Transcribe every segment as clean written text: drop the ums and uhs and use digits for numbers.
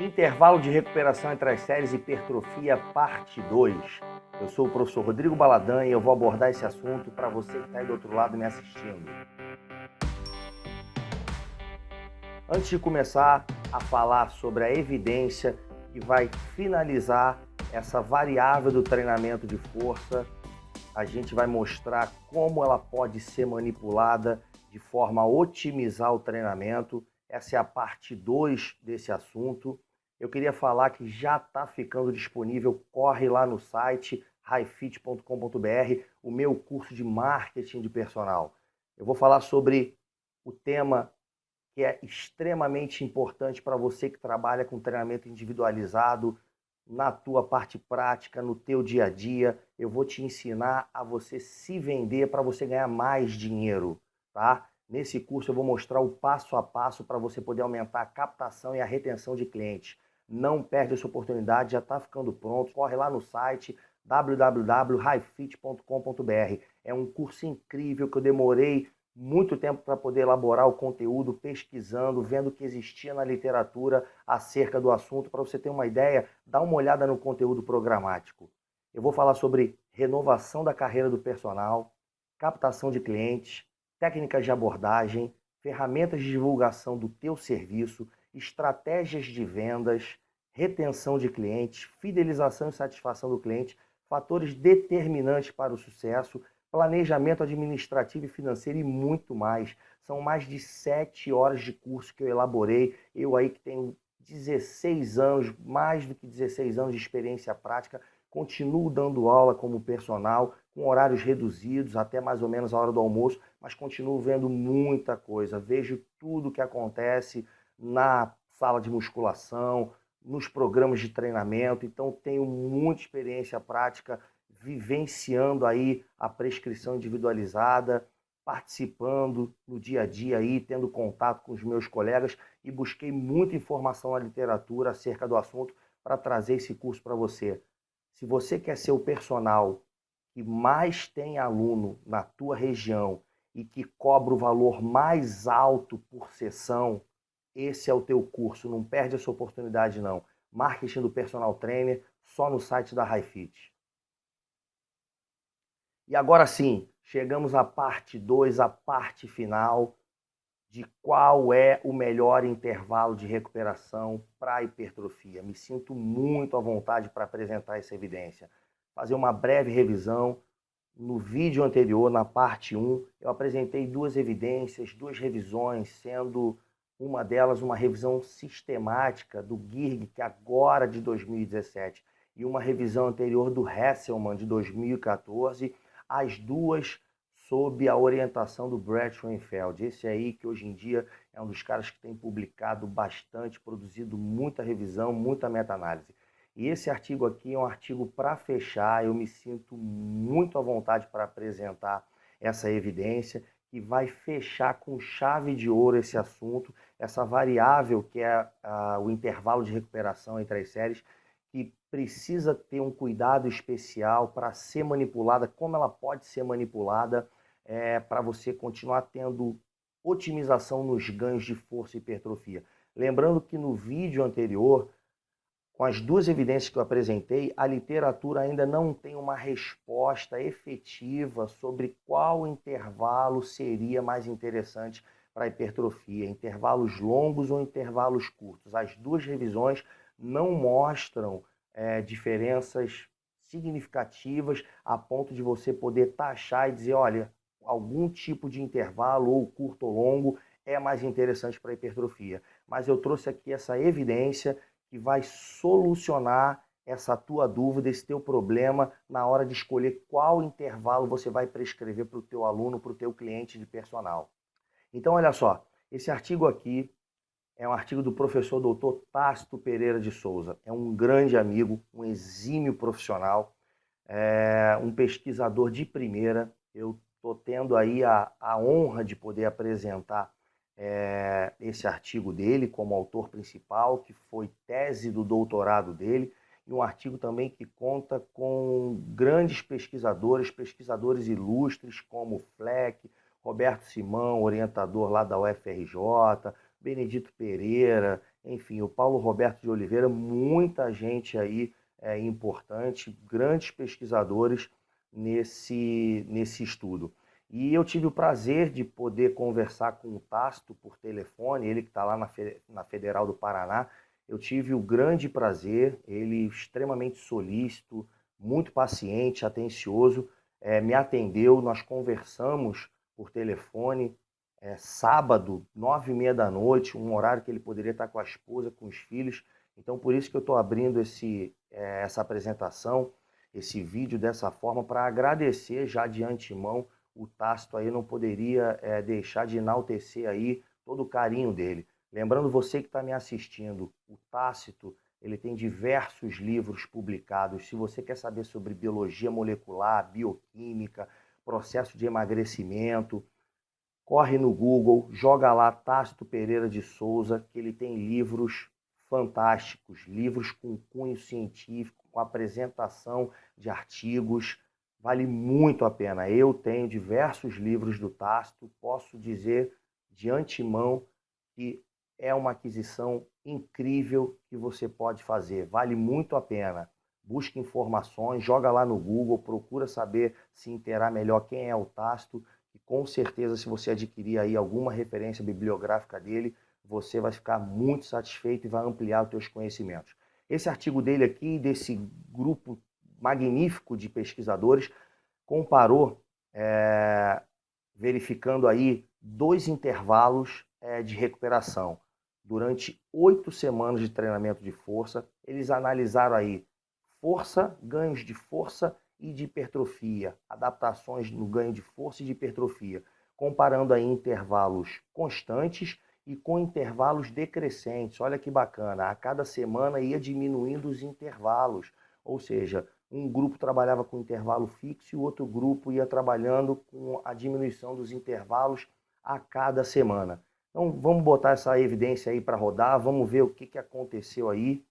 Intervalo de recuperação entre as séries hipertrofia, parte 2. Eu sou o professor Rodrigo Baladan e eu vou abordar esse assunto para você que está aí do outro lado me assistindo. Antes de começar a falar sobre a evidência que vai finalizar essa variável do treinamento de força, a gente vai mostrar como ela pode ser manipulada de forma a otimizar o treinamento. Essa é a parte 2 desse assunto. Eu queria falar que já está ficando disponível, corre lá no site highfit.com.br, o meu curso de marketing de personal. Eu vou falar sobre o tema que é extremamente importante para você que trabalha com treinamento individualizado, na tua parte prática, no teu dia a dia. Eu vou te ensinar a você se vender para você ganhar mais dinheiro, tá? Nesse curso eu vou mostrar o passo a passo para você poder aumentar a captação e a retenção de clientes. Não perde essa oportunidade, já está ficando pronto. Corre lá no site www.highfit.com.br. É um curso incrível que eu demorei muito tempo para poder elaborar o conteúdo, pesquisando, vendo o que existia na literatura acerca do assunto. Para você ter uma ideia, dá uma olhada no conteúdo programático. Eu vou falar sobre renovação da carreira do personal, captação de clientes, técnicas de abordagem, ferramentas de divulgação do teu serviço, estratégias de vendas, retenção de clientes, fidelização e satisfação do cliente, fatores determinantes para o sucesso, planejamento administrativo e financeiro e muito mais. São mais de 7 horas de curso que eu elaborei. Eu aí que tenho 16 anos, mais do que 16 anos de experiência prática, continuo dando aula como personal, com horários reduzidos, até mais ou menos a hora do almoço, mas continuo vendo muita coisa. Vejo tudo o que acontece na sala de musculação, nos programas de treinamento, então tenho muita experiência prática vivenciando aí a prescrição individualizada, participando no dia a dia aí, tendo contato com os meus colegas e busquei muita informação na literatura acerca do assunto para trazer esse curso para você. Se você quer ser o personal que mais tem aluno na tua região e que cobra o valor mais alto por sessão, esse é o teu curso, não perde essa oportunidade não. Marketing do Personal Trainer, só no site da HighFit. E agora sim, chegamos à parte 2, a parte final de qual é o melhor intervalo de recuperação para a hipertrofia. Me sinto muito à vontade para apresentar essa evidência. Fazer uma breve revisão. No vídeo anterior, na parte 1, eu apresentei 2 evidências, 2 revisões, sendo uma delas uma revisão sistemática do GIRG, que agora de 2017, e uma revisão anterior do Hesselman, de 2014, as duas sob a orientação do Brett Schoenfeld. Esse aí que hoje em dia é um dos caras que tem publicado bastante, produzido muita revisão, muita meta-análise. E esse artigo aqui é um artigo para fechar, eu me sinto muito à vontade para apresentar essa evidência, que vai fechar com chave de ouro esse assunto, essa variável que é o intervalo de recuperação entre as séries, que precisa ter um cuidado especial para ser manipulada, como ela pode ser manipulada para você continuar tendo otimização nos ganhos de força e hipertrofia. Lembrando que no vídeo anterior, com as 2 evidências que eu apresentei, a literatura ainda não tem uma resposta efetiva sobre qual intervalo seria mais interessante para a hipertrofia, intervalos longos ou intervalos curtos. As 2 revisões não mostram diferenças significativas a ponto de você poder taxar e dizer, olha, algum tipo de intervalo, ou curto ou longo, é mais interessante para a hipertrofia. Mas eu trouxe aqui essa evidência que vai solucionar essa tua dúvida, esse teu problema na hora de escolher qual intervalo você vai prescrever para o teu aluno, para o teu cliente de personal. Então, olha só, esse artigo aqui é um artigo do professor Dr. Tácito Pereira de Souza. É um grande amigo, um exímio profissional, um pesquisador de primeira. Eu estou tendo aí a honra de poder apresentar esse artigo dele como autor principal, que foi tese do doutorado dele, e um artigo também que conta com grandes pesquisadores ilustres como Fleck, Roberto Simão, orientador lá da UFRJ, Benedito Pereira, enfim, o Paulo Roberto de Oliveira, muita gente aí importante, grandes pesquisadores nesse estudo. E eu tive o prazer de poder conversar com o Tácito por telefone, ele que está lá na Federal do Paraná. Eu tive o grande prazer, ele extremamente solícito, muito paciente, atencioso, me atendeu, nós conversamos por telefone, sábado, 9h30 da noite, um horário que ele poderia estar com a esposa, com os filhos. Então, por isso que eu estou abrindo essa apresentação, esse vídeo dessa forma, para agradecer já de antemão o Tácito aí, não poderia deixar de enaltecer aí todo o carinho dele. Lembrando você que está me assistindo, o Tácito, ele tem diversos livros publicados. Se você quer saber sobre biologia molecular, bioquímica, processo de emagrecimento, corre no Google, joga lá Tácito Pereira de Souza, que ele tem livros fantásticos, livros com cunho científico, com apresentação de artigos, vale muito a pena. Eu tenho diversos livros do Tácito, posso dizer de antemão que é uma aquisição incrível que você pode fazer, vale muito a pena. Busque informações, joga lá no Google, procura saber, se inteirar melhor quem é o Tácito, e com certeza, se você adquirir aí alguma referência bibliográfica dele, você vai ficar muito satisfeito e vai ampliar os seus conhecimentos. Esse artigo dele aqui, desse grupo magnífico de pesquisadores, comparou, verificando aí 2 intervalos de recuperação. Durante 8 semanas de treinamento de força, eles analisaram aí força, ganhos de força e de hipertrofia, adaptações no ganho de força e de hipertrofia, comparando aí intervalos constantes e com intervalos decrescentes. Olha que bacana, a cada semana ia diminuindo os intervalos, ou seja, um grupo trabalhava com intervalo fixo e o outro grupo ia trabalhando com a diminuição dos intervalos a cada semana. Então vamos botar essa evidência aí para rodar, vamos ver o que aconteceu aí,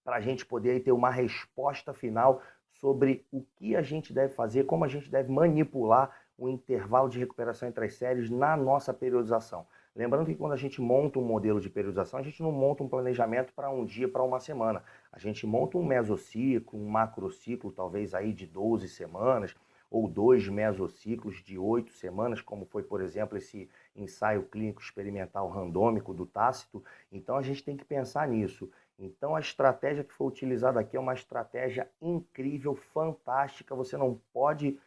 para a gente poder aí ter uma resposta final sobre o que a gente deve fazer, como a gente deve manipular o intervalo de recuperação entre as séries na nossa periodização. Lembrando que quando a gente monta um modelo de periodização, a gente não monta um planejamento para um dia, para uma semana. A gente monta um mesociclo, um macrociclo, talvez aí de 12 semanas, ou 2 mesociclos de 8 semanas, como foi, por exemplo, esse ensaio clínico experimental randômico do Tácito. Então a gente tem que pensar nisso. Então a estratégia que foi utilizada aqui é uma estratégia incrível, fantástica. Você não pode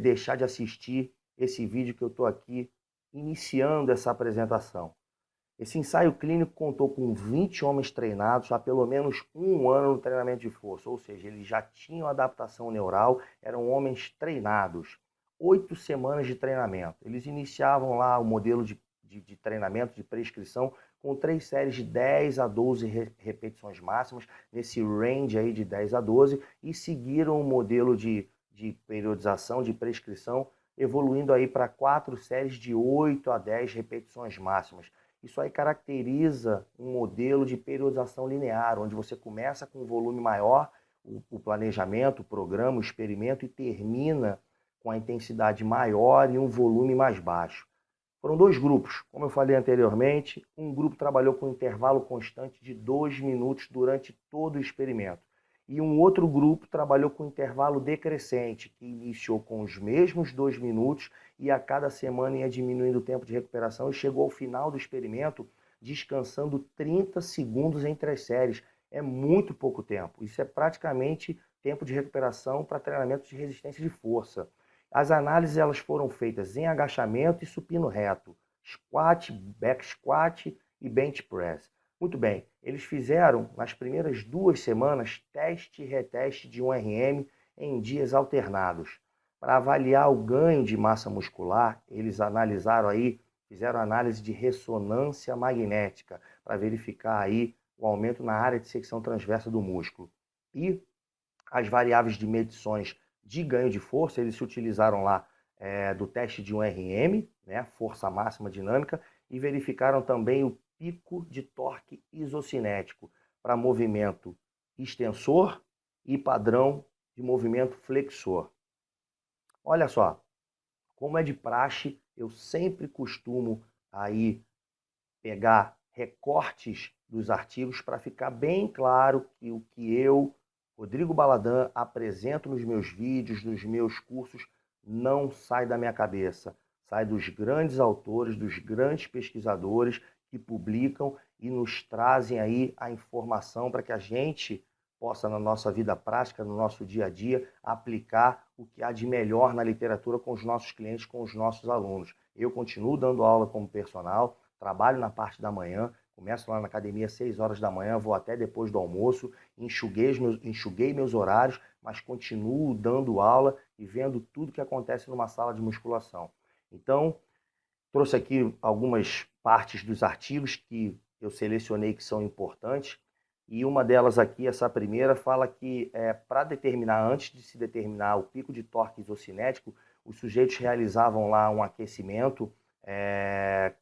deixar de assistir esse vídeo que eu estou aqui iniciando essa apresentação. Esse ensaio clínico contou com 20 homens treinados há pelo menos 1 ano no treinamento de força, ou seja, eles já tinham adaptação neural, eram homens treinados. 8 semanas de treinamento. Eles iniciavam lá o modelo de treinamento, de prescrição, com 3 séries de 10 a 12 repetições máximas, nesse range aí de 10 a 12, e seguiram o modelo de periodização, de prescrição, evoluindo aí para 4 séries de 8 a 10 repetições máximas. Isso aí caracteriza um modelo de periodização linear, onde você começa com um volume maior, o planejamento, o programa, o experimento, e termina com a intensidade maior e um volume mais baixo. Foram 2 grupos, como eu falei anteriormente. Um grupo trabalhou com um intervalo constante de 2 minutos durante todo o experimento. E um outro grupo trabalhou com intervalo decrescente, que iniciou com os mesmos 2 minutos e a cada semana ia diminuindo o tempo de recuperação e chegou ao final do experimento descansando 30 segundos entre as séries. É muito pouco tempo. Isso é praticamente tempo de recuperação para treinamento de resistência de força. As análises elas foram feitas em agachamento e supino reto, squat, back squat e bench press. Muito bem, eles fizeram nas primeiras 2 semanas teste e reteste de 1RM em dias alternados. Para avaliar o ganho de massa muscular, eles analisaram aí, fizeram análise de ressonância magnética para verificar aí o aumento na área de secção transversa do músculo. E as variáveis de medições de ganho de força, eles se utilizaram lá do teste de 1RM, né, força máxima dinâmica, e verificaram também o pico de torque isocinético para movimento extensor e padrão de movimento flexor. Olha só, como é de praxe, eu sempre costumo aí pegar recortes dos artigos para ficar bem claro que o que eu, Rodrigo Baladã, apresento nos meus vídeos, nos meus cursos, não sai da minha cabeça. Sai dos grandes autores, dos grandes pesquisadores que publicam e nos trazem aí a informação para que a gente possa, na nossa vida prática, no nosso dia a dia, aplicar o que há de melhor na literatura com os nossos clientes, com os nossos alunos. Eu continuo dando aula como personal, trabalho na parte da manhã, começo lá na academia às 6 horas da manhã, vou até depois do almoço, enxuguei meus horários, mas continuo dando aula e vendo tudo que acontece numa sala de musculação. Então, trouxe aqui algumas partes dos artigos que eu selecionei que são importantes, e uma delas aqui, essa primeira, fala que para determinar, antes de se determinar o pico de torque isocinético, os sujeitos realizavam lá um aquecimento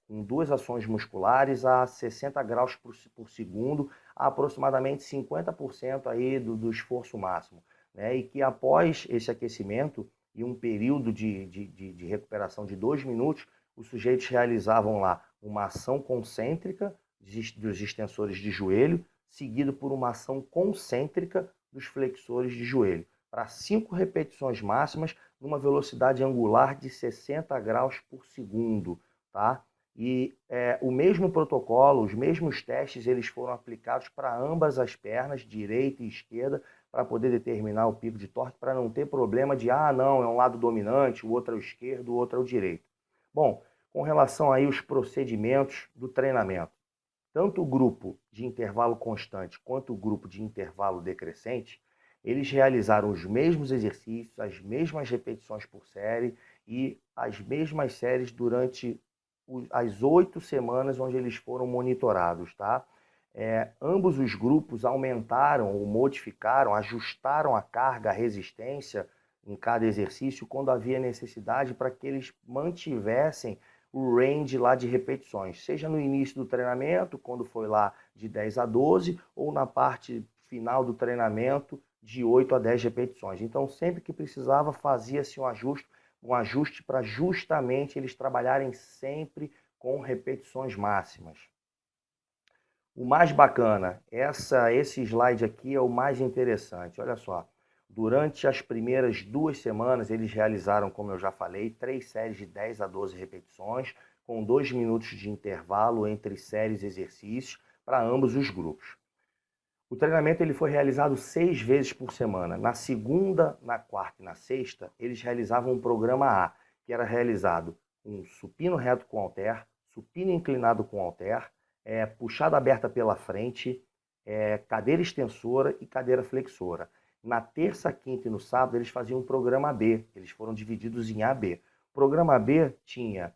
com 2 ações musculares a 60 graus por segundo, a aproximadamente 50% aí do esforço máximo, né? E que após esse aquecimento e um período de recuperação de 2 minutos, os sujeitos realizavam lá uma ação concêntrica dos extensores de joelho, seguido por uma ação concêntrica dos flexores de joelho, para 5 repetições máximas numa velocidade angular de 60 graus por segundo, tá? E o mesmo protocolo, os mesmos testes, eles foram aplicados para ambas as pernas, direita e esquerda, para poder determinar o pico de torque, para não ter problema de, não, é um lado dominante, o outro é o esquerdo, o outro é o direito. Bom, com relação aí aos procedimentos do treinamento, tanto o grupo de intervalo constante quanto o grupo de intervalo decrescente, eles realizaram os mesmos exercícios, as mesmas repetições por série e as mesmas séries durante as 8 semanas onde eles foram monitorados, tá? Ambos os grupos aumentaram ou modificaram, ajustaram a carga, a resistência em cada exercício quando havia necessidade para que eles mantivessem o range lá de repetições, seja no início do treinamento, quando foi lá de 10 a 12, ou na parte final do treinamento de 8 a 10 repetições. Então, sempre que precisava, fazia-se um ajuste para justamente eles trabalharem sempre com repetições máximas. O mais bacana, esse slide aqui é o mais interessante, olha só. Durante as primeiras 2 semanas, eles realizaram, como eu já falei, 3 séries de 10 a 12 repetições, com 2 minutos de intervalo entre séries e exercícios para ambos os grupos. O treinamento ele foi realizado 6 vezes por semana. Na segunda, na quarta e na sexta, eles realizavam um programa A, que era realizado um supino reto com halter, supino inclinado com halter, puxada aberta pela frente, cadeira extensora e cadeira flexora. Na terça, quinta e no sábado, eles faziam um programa B. Eles foram divididos em A, B. O programa B tinha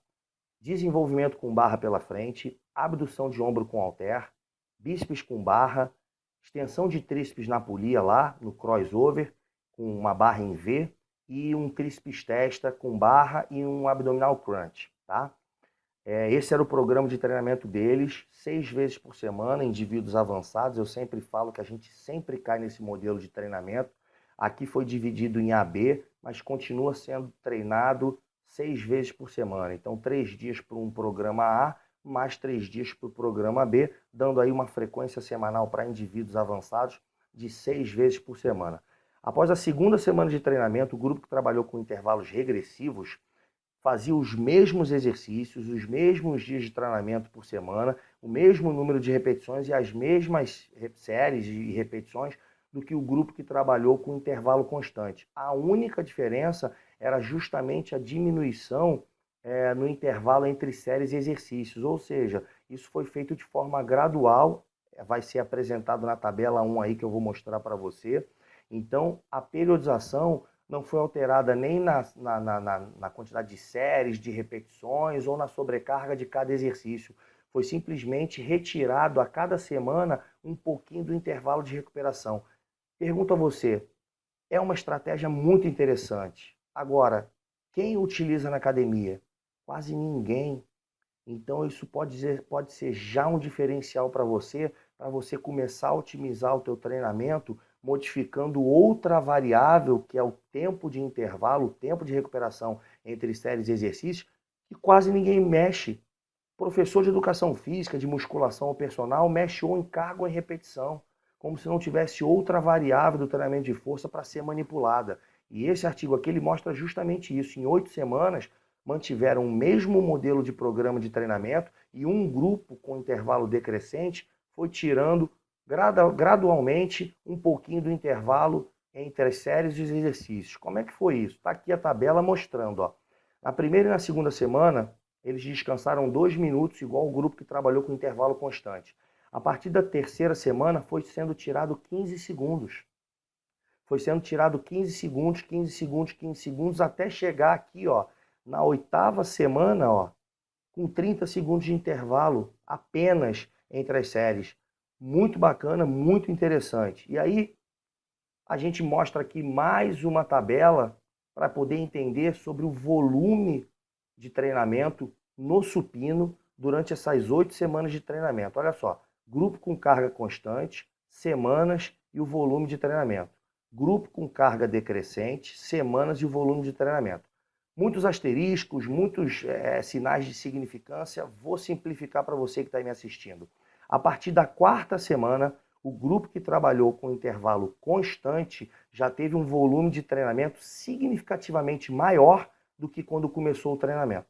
desenvolvimento com barra pela frente, abdução de ombro com halter, bíceps com barra, extensão de tríceps na polia lá, no crossover, com uma barra em V, e um tríceps testa com barra e um abdominal crunch, tá? Esse era o programa de treinamento deles, 6 vezes por semana, indivíduos avançados. Eu sempre falo que a gente sempre cai nesse modelo de treinamento. Aqui foi dividido em AB, mas continua sendo treinado 6 vezes por semana. Então, 3 dias para um programa A, mais 3 dias para o programa B, dando aí uma frequência semanal para indivíduos avançados de 6 vezes por semana. Após a segunda semana de treinamento, o grupo que trabalhou com intervalos regressivos fazia os mesmos exercícios, os mesmos dias de treinamento por semana, o mesmo número de repetições e as mesmas séries e repetições do que o grupo que trabalhou com intervalo constante. A única diferença era justamente a diminuição no intervalo entre séries e exercícios, ou seja, isso foi feito de forma gradual, vai ser apresentado na tabela 1 aí que eu vou mostrar para você. Então, a periodização não foi alterada nem na quantidade de séries, de repetições ou na sobrecarga de cada exercício. Foi simplesmente retirado a cada semana um pouquinho do intervalo de recuperação. Pergunto a você, é uma estratégia muito interessante. Agora, quem utiliza na academia? Quase ninguém. Então isso pode ser já um diferencial para você começar a otimizar o teu treinamento, modificando outra variável, que é o tempo de intervalo, o tempo de recuperação entre séries e exercícios, que quase ninguém mexe. Professor de educação física, de musculação ou personal, mexe ou em carga ou em repetição, como se não tivesse outra variável do treinamento de força para ser manipulada. E esse artigo aqui ele mostra justamente isso. Em 8 semanas, mantiveram o mesmo modelo de programa de treinamento e um grupo com intervalo decrescente foi tirando gradualmente um pouquinho do intervalo entre as séries e os exercícios. Como é que foi isso? Está aqui a tabela mostrando. Ó. Na primeira e na segunda semana, eles descansaram 2 minutos, igual o grupo que trabalhou com intervalo constante. A partir da terceira semana, foi sendo tirado 15 segundos. Foi sendo tirado 15 segundos, 15 segundos, 15 segundos, até chegar aqui, ó, na oitava semana, ó, com 30 segundos de intervalo apenas entre as séries. Muito bacana, muito interessante. E aí, a gente mostra aqui mais uma tabela para poder entender sobre o volume de treinamento no supino durante essas 8 semanas de treinamento. Olha só, grupo com carga constante, semanas e o volume de treinamento. Grupo com carga decrescente, semanas e o volume de treinamento. Muitos asteriscos, muitos sinais de significância, vou simplificar para você que está me assistindo. A partir da quarta semana, o grupo que trabalhou com intervalo constante já teve um volume de treinamento significativamente maior do que quando começou o treinamento.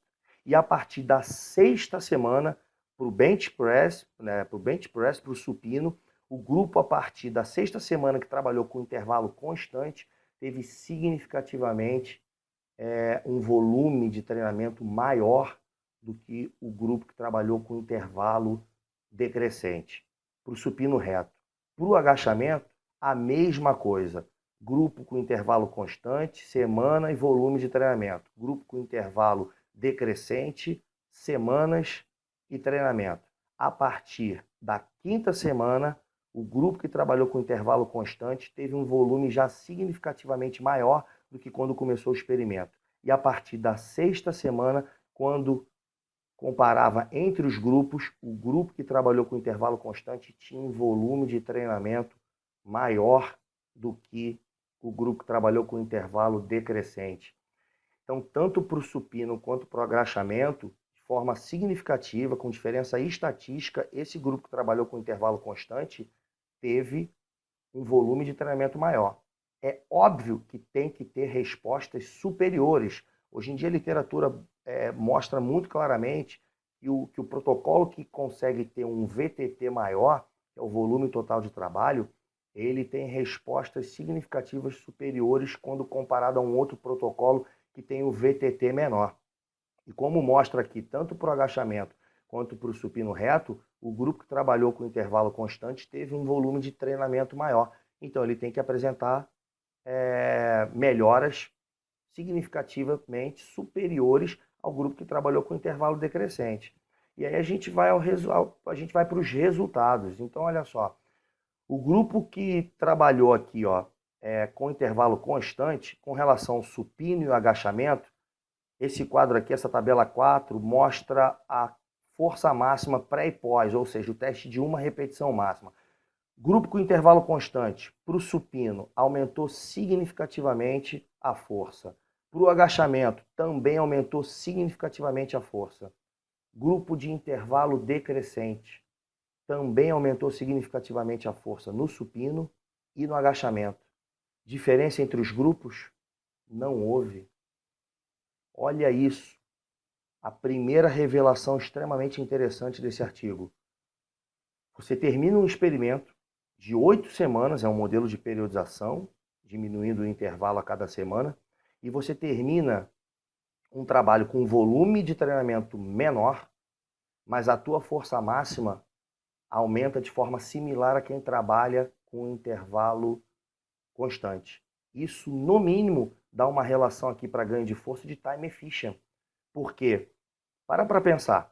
E a partir da sexta semana, para o bench press, para o supino, o grupo a partir da sexta semana que trabalhou com intervalo constante teve significativamente um volume de treinamento maior do que o grupo que trabalhou com intervalo decrescente. Para o supino reto. Para o agachamento, a mesma coisa. Grupo com intervalo constante, semana e volume de treinamento. Grupo com intervalo decrescente, semanas e treinamento. A partir da quinta semana, o grupo que trabalhou com intervalo constante teve um volume já significativamente maior do que quando começou o experimento. E a partir da sexta semana, quando comparava entre os grupos, o grupo que trabalhou com intervalo constante tinha um volume de treinamento maior do que o grupo que trabalhou com intervalo decrescente. Então, tanto para o supino quanto para o agachamento, de forma significativa, com diferença estatística, esse grupo que trabalhou com intervalo constante teve um volume de treinamento maior. É óbvio que tem que ter respostas superiores. Hoje em dia a literatura mostra muito claramente que o protocolo que consegue ter um VTT maior, que é o volume total de trabalho, ele tem respostas significativas superiores quando comparado a um outro protocolo que tem o VTT menor. E como mostra aqui, tanto para o agachamento quanto para o supino reto, o grupo que trabalhou com intervalo constante teve um volume de treinamento maior. Então ele tem que apresentar melhoras significativamente superiores ao grupo que trabalhou com intervalo decrescente. E aí a gente vai para os resultados. Então, olha só, o grupo que trabalhou aqui com intervalo constante, com relação ao supino e o agachamento, esse quadro aqui, essa tabela 4, mostra a força máxima pré e pós, ou seja, o teste de uma repetição máxima. Grupo com intervalo constante, para o supino, aumentou significativamente a força. Para o agachamento, também aumentou significativamente a força. Grupo de intervalo decrescente, também aumentou significativamente a força no supino e no agachamento. Diferença entre os grupos? Não houve. Olha isso. A primeira revelação extremamente interessante desse artigo. Você termina um experimento de 8 semanas, é um modelo de periodização, diminuindo o intervalo a cada semana, e você termina um trabalho com volume de treinamento menor, mas a tua força máxima aumenta de forma similar a quem trabalha com intervalo constante. Isso, no mínimo, dá uma relação aqui para ganho de força de time efficient. Por quê? Para pensar.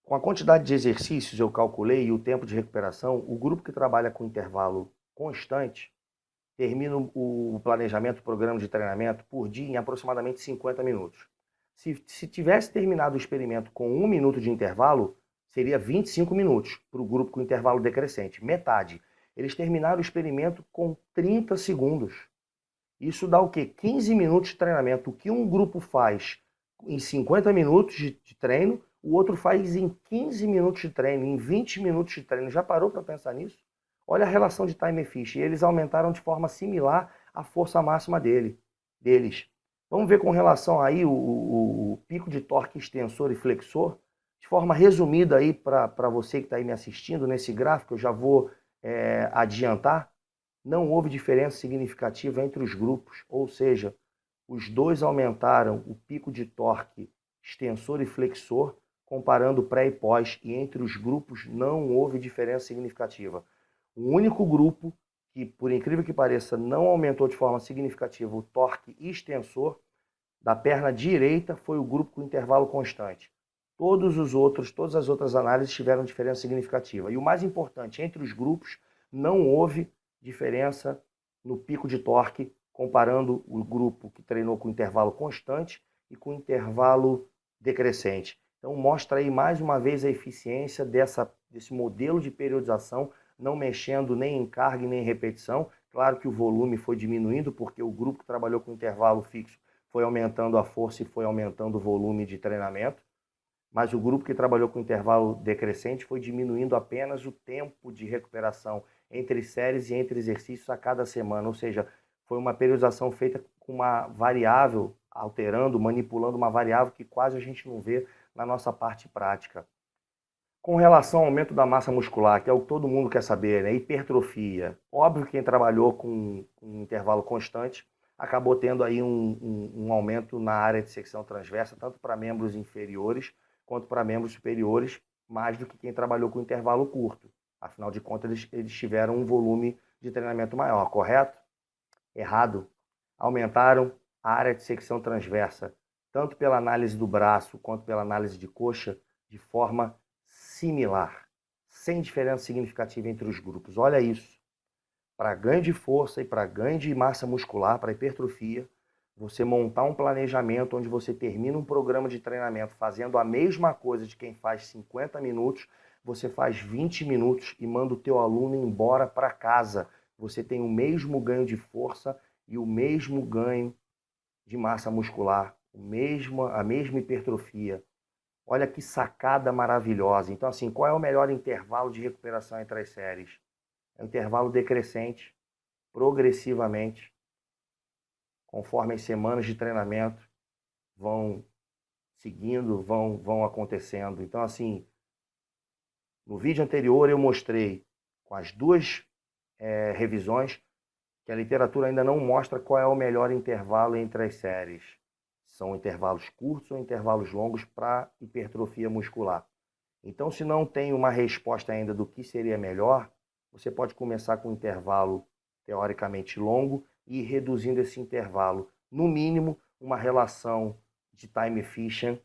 Com a quantidade de exercícios eu calculei e o tempo de recuperação, o grupo que trabalha com intervalo constante termina o planejamento, o programa de treinamento por dia em aproximadamente 50 minutos. Se tivesse terminado o experimento com 1 minuto de intervalo, seria 25 minutos para o grupo com intervalo decrescente, metade. Eles terminaram o experimento com 30 segundos. Isso dá o quê? 15 minutos de treinamento. O que um grupo faz em 50 minutos de treino, o outro faz em 15 minutos de treino, em 20 minutos de treino. Já parou para pensar nisso? Olha a relação de time efficient. E eles aumentaram de forma similar a força máxima deles. Vamos ver com relação aí o pico de torque extensor e flexor. De forma resumida aí para você que está aí me assistindo nesse gráfico, eu já vou adiantar. Não houve diferença significativa entre os grupos, ou seja, os dois aumentaram o pico de torque extensor e flexor, comparando pré e pós, e entre os grupos não houve diferença significativa. O único grupo que, por incrível que pareça, não aumentou de forma significativa o torque extensor da perna direita foi o grupo com intervalo constante. Todas as outras análises tiveram diferença significativa. E o mais importante, entre os grupos, não houve diferença no pico de torque, comparando o grupo que treinou com intervalo constante e com intervalo decrescente. Então mostra aí mais uma vez a eficiência desse modelo de periodização, não mexendo nem em carga e nem em repetição. Claro que o volume foi diminuindo, porque o grupo que trabalhou com intervalo fixo foi aumentando a força e foi aumentando o volume de treinamento, mas o grupo que trabalhou com intervalo decrescente foi diminuindo apenas o tempo de recuperação entre séries e entre exercícios a cada semana, ou seja, foi uma periodização feita com uma variável, alterando, manipulando uma variável que quase a gente não vê na nossa parte prática. Com relação ao aumento da massa muscular, que é o que todo mundo quer saber, né? Hipertrofia. Óbvio que quem trabalhou com um intervalo constante acabou tendo aí um aumento na área de secção transversa, tanto para membros inferiores quanto para membros superiores, mais do que quem trabalhou com intervalo curto. Afinal de contas, eles tiveram um volume de treinamento maior, correto? Errado. Aumentaram a área de secção transversa, tanto pela análise do braço quanto pela análise de coxa, de forma similar, sem diferença significativa entre os grupos. Olha isso. Para ganho de força e para ganho de massa muscular, para hipertrofia, você montar um planejamento onde você termina um programa de treinamento fazendo a mesma coisa de quem faz 50 minutos, você faz 20 minutos e manda o teu aluno embora para casa. Você tem o mesmo ganho de força e o mesmo ganho de massa muscular, a mesma hipertrofia. Olha que sacada maravilhosa. Então, assim, qual é o melhor intervalo de recuperação entre as séries? É um intervalo decrescente, progressivamente, conforme as semanas de treinamento vão seguindo, vão acontecendo. Então, assim, no vídeo anterior eu mostrei com as duas revisões que a literatura ainda não mostra qual é o melhor intervalo entre as séries. São intervalos curtos ou intervalos longos para hipertrofia muscular. Então, se não tem uma resposta ainda do que seria melhor, você pode começar com um intervalo teoricamente longo e ir reduzindo esse intervalo. No mínimo, uma relação de time efficient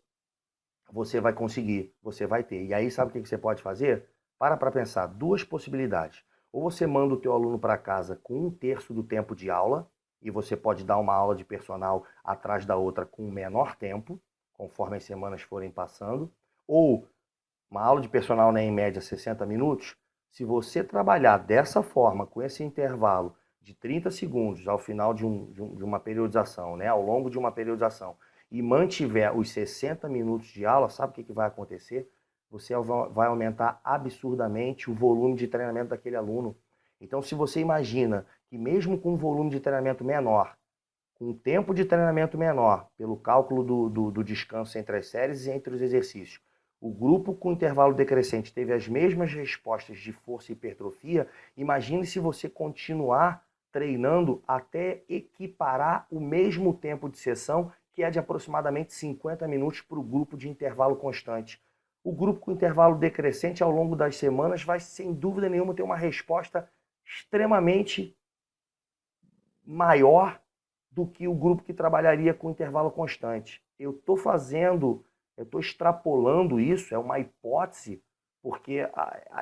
você vai conseguir, você vai ter. E aí, sabe o que você pode fazer? Para pensar, duas possibilidades. Ou você manda o teu aluno para casa com 1/3 do tempo de aula, e você pode dar uma aula de personal atrás da outra com menor tempo, conforme as semanas forem passando, ou uma aula de personal, né, em média 60 minutos, se você trabalhar dessa forma, com esse intervalo de 30 segundos ao final de uma periodização, né, ao longo de uma periodização, e mantiver os 60 minutos de aula, sabe o que vai acontecer? Você vai aumentar absurdamente o volume de treinamento daquele aluno. Então, se você imagina que mesmo com um volume de treinamento menor, com um tempo de treinamento menor, pelo cálculo do descanso entre as séries e entre os exercícios, o grupo com intervalo decrescente teve as mesmas respostas de força e hipertrofia, imagine se você continuar treinando até equiparar o mesmo tempo de sessão, que é de aproximadamente 50 minutos para o grupo de intervalo constante. O grupo com intervalo decrescente ao longo das semanas vai, sem dúvida nenhuma, ter uma resposta extremamente maior do que o grupo que trabalharia com intervalo constante. Eu estou extrapolando isso, é uma hipótese, porque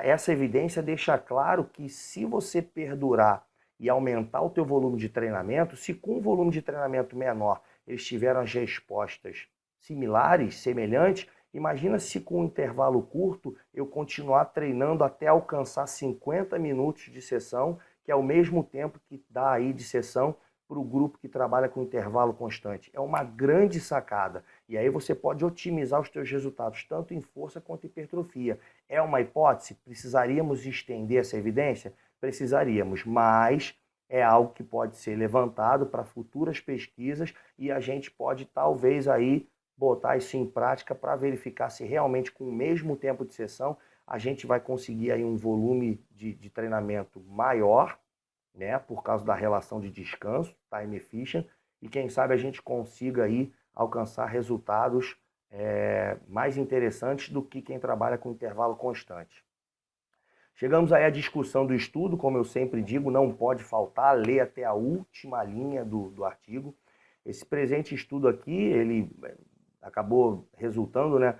essa evidência deixa claro que se você perdurar e aumentar o teu volume de treinamento, se com um volume de treinamento menor eles tiveram as respostas similares, semelhantes, imagina se com um intervalo curto eu continuar treinando até alcançar 50 minutos de sessão, que é o mesmo tempo que dá aí de sessão para o grupo que trabalha com intervalo constante. É uma grande sacada. E aí você pode otimizar os teus resultados, tanto em força quanto em hipertrofia. É uma hipótese? Precisaríamos estender essa evidência? Precisaríamos, mas é algo que pode ser levantado para futuras pesquisas e a gente pode talvez aí botar isso em prática para verificar se realmente com o mesmo tempo de sessão a gente vai conseguir aí um volume de treinamento maior, né, por causa da relação de descanso, time efficient, e quem sabe a gente consiga aí alcançar resultados mais interessantes do que quem trabalha com intervalo constante. Chegamos aí à discussão do estudo, como eu sempre digo, não pode faltar, ler até a última linha do artigo. Esse presente estudo aqui, ele acabou resultando, né,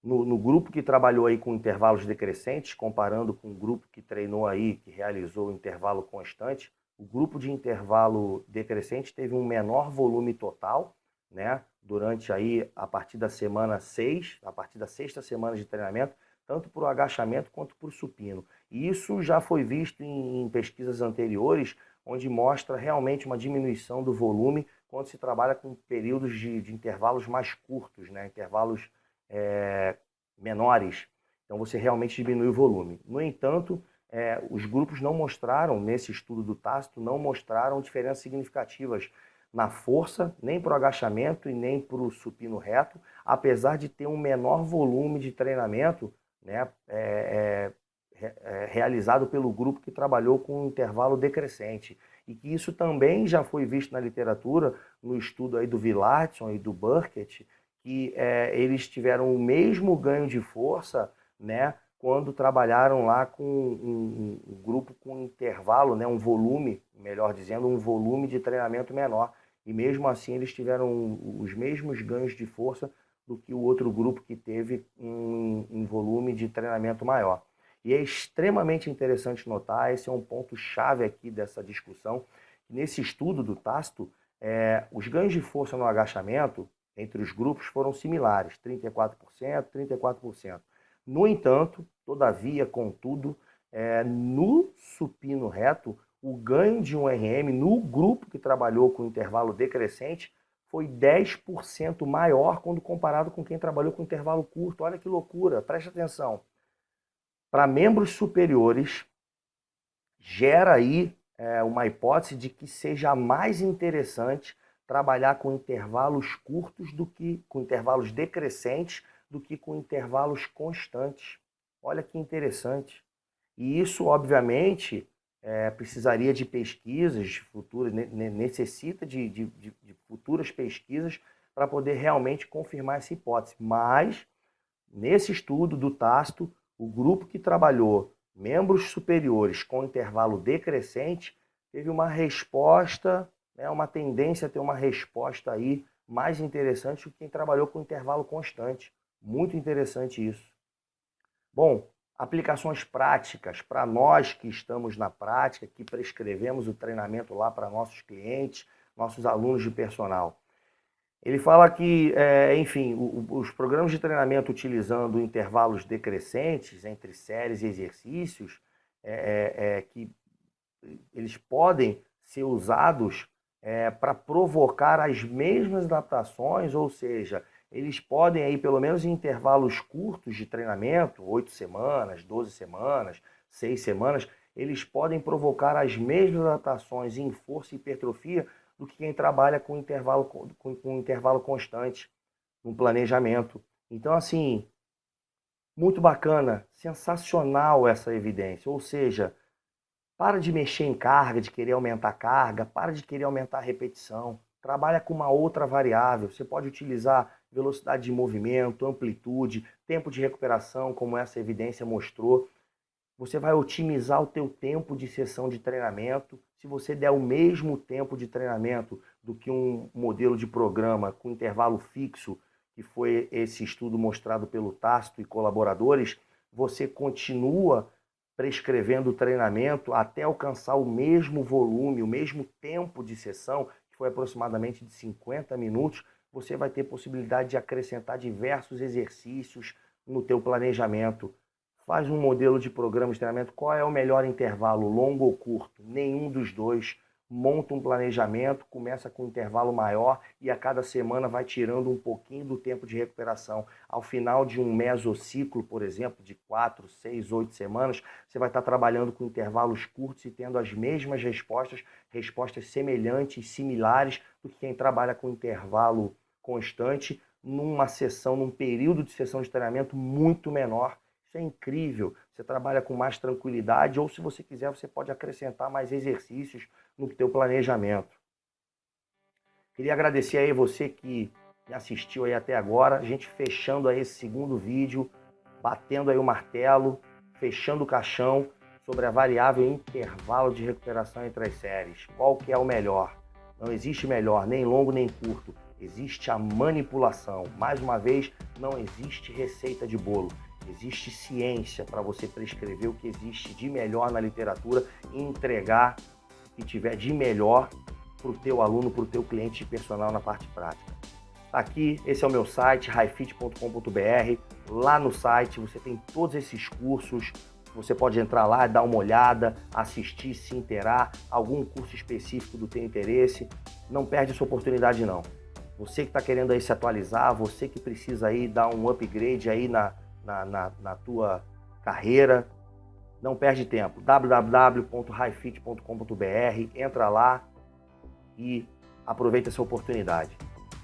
no grupo que trabalhou aí com intervalos decrescentes, comparando com o grupo que treinou aí, que realizou o intervalo constante, o grupo de intervalo decrescente teve um menor volume total, né, durante aí, a partir da semana 6, a partir da sexta semana de treinamento, tanto para o agachamento quanto para o supino. E isso já foi visto em pesquisas anteriores, onde mostra realmente uma diminuição do volume quando se trabalha com períodos de intervalos mais curtos, né, intervalos menores, então você realmente diminui o volume. No entanto, os grupos não mostraram, nesse estudo do Tácito, não mostraram diferenças significativas na força, nem para o agachamento e nem para o supino reto, apesar de ter um menor volume de treinamento, né, realizado pelo grupo que trabalhou com um intervalo decrescente. E que isso também já foi visto na literatura, no estudo aí do Villardson e do Burkett, que eles tiveram o mesmo ganho de força, né, quando trabalharam lá com um grupo com intervalo, né, um volume, melhor dizendo, um volume de treinamento menor. E mesmo assim eles tiveram os mesmos ganhos de força do que o outro grupo que teve um volume de treinamento maior. E é extremamente interessante notar, esse é um ponto-chave aqui dessa discussão, nesse estudo do Tácito, os ganhos de força no agachamento entre os grupos foram similares, 34%, 34%. No entanto, todavia, contudo, no supino reto, o ganho de um RM no grupo que trabalhou com intervalo decrescente foi 10% maior quando comparado com quem trabalhou com intervalo curto. Olha que loucura, preste atenção. Para membros superiores, gera aí uma hipótese de que seja mais interessante trabalhar com intervalos curtos do que com intervalos decrescentes do que com intervalos constantes. Olha que interessante. E isso, obviamente, precisaria de pesquisas futuras, necessita de futuras pesquisas para poder realmente confirmar essa hipótese. Mas, nesse estudo do Tácito, o grupo que trabalhou membros superiores com intervalo decrescente teve uma resposta, uma tendência a ter uma resposta aí mais interessante do que quem trabalhou com intervalo constante. Muito interessante isso. Bom, aplicações práticas para nós que estamos na prática, que prescrevemos o treinamento lá para nossos clientes, nossos alunos de personal. Ele fala que, enfim, os programas de treinamento utilizando intervalos decrescentes entre séries e exercícios, que eles podem ser usados para provocar as mesmas adaptações, ou seja, eles podem aí, pelo menos em intervalos curtos de treinamento, 8 semanas, 12 semanas, 6 semanas, eles podem provocar as mesmas adaptações em força e hipertrofia do que quem trabalha com intervalo constante no planejamento. Então, assim, muito bacana, sensacional essa evidência. Ou seja, para de mexer em carga, de querer aumentar a carga, para de querer aumentar a repetição. Trabalha com uma outra variável. Você pode utilizar velocidade de movimento, amplitude, tempo de recuperação, como essa evidência mostrou. Você vai otimizar o teu tempo de sessão de treinamento. Se você der o mesmo tempo de treinamento do que um modelo de programa com intervalo fixo, que foi esse estudo mostrado pelo Tácito e colaboradores, você continua prescrevendo o treinamento até alcançar o mesmo volume, o mesmo tempo de sessão, que foi aproximadamente de 50 minutos, você vai ter possibilidade de acrescentar diversos exercícios no teu planejamento. Faz um modelo de programa de treinamento, qual é o melhor intervalo, longo ou curto? Nenhum dos dois. monta um planejamento, começa com um intervalo maior e a cada semana vai tirando um pouquinho do tempo de recuperação. Ao final de um mesociclo, por exemplo, de 4, 6, 8 semanas, você vai estar trabalhando com intervalos curtos e tendo as mesmas respostas semelhantes, similares do que quem trabalha com intervalo constante numa sessão, num período de sessão de treinamento muito menor. Isso é incrível. Você trabalha com mais tranquilidade ou, se você quiser, você pode acrescentar mais exercícios no teu planejamento. Queria agradecer aí você que me assistiu aí até agora, a gente fechando aí esse segundo vídeo, batendo aí o martelo, fechando o caixão sobre a variável intervalo de recuperação entre as séries. Qual que é o melhor? Não existe melhor, nem longo nem curto. Existe a manipulação. Mais uma vez, não existe receita de bolo. Existe ciência para você prescrever o que existe de melhor na literatura e entregar o que tiver de melhor para o teu aluno, para o teu cliente personal na parte prática. Tá aqui, esse é o meu site, highfit.com.br. Lá no site você tem todos esses cursos. Você pode entrar lá, dar uma olhada, assistir, se inteirar, algum curso específico do teu interesse. Não perde essa oportunidade não. Você que está querendo aí se atualizar, você que precisa aí dar um upgrade aí na tua carreira, não perde tempo. www.highfit.com.br, entra lá e aproveita essa oportunidade.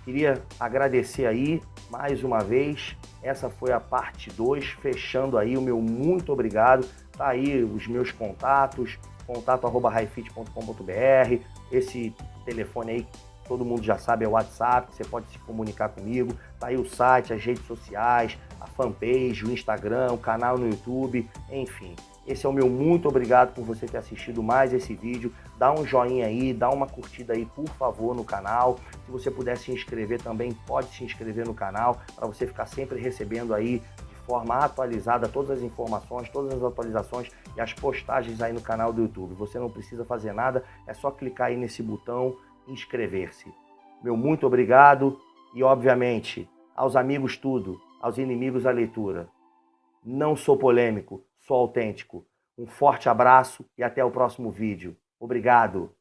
Queria agradecer aí mais uma vez. Essa foi a parte 2, fechando aí o meu muito obrigado. Tá aí os meus contatos, contato@highfit.com.br. Esse telefone aí todo mundo já sabe, é o WhatsApp, você pode se comunicar comigo. Tá aí o site, as redes sociais, a fanpage, o Instagram, o canal no YouTube, enfim. Esse é o meu muito obrigado por você ter assistido mais esse vídeo. Dá um joinha aí, dá uma curtida aí, por favor, no canal. Se você puder se inscrever também, pode se inscrever no canal, para você ficar sempre recebendo aí de forma atualizada todas as informações, todas as atualizações e as postagens aí no canal do YouTube. Você não precisa fazer nada, é só clicar aí nesse botão inscrever-se. Meu muito obrigado e, obviamente, aos amigos tudo, aos inimigos a leitura. Não sou polêmico, sou autêntico. Um forte abraço e até o próximo vídeo. Obrigado!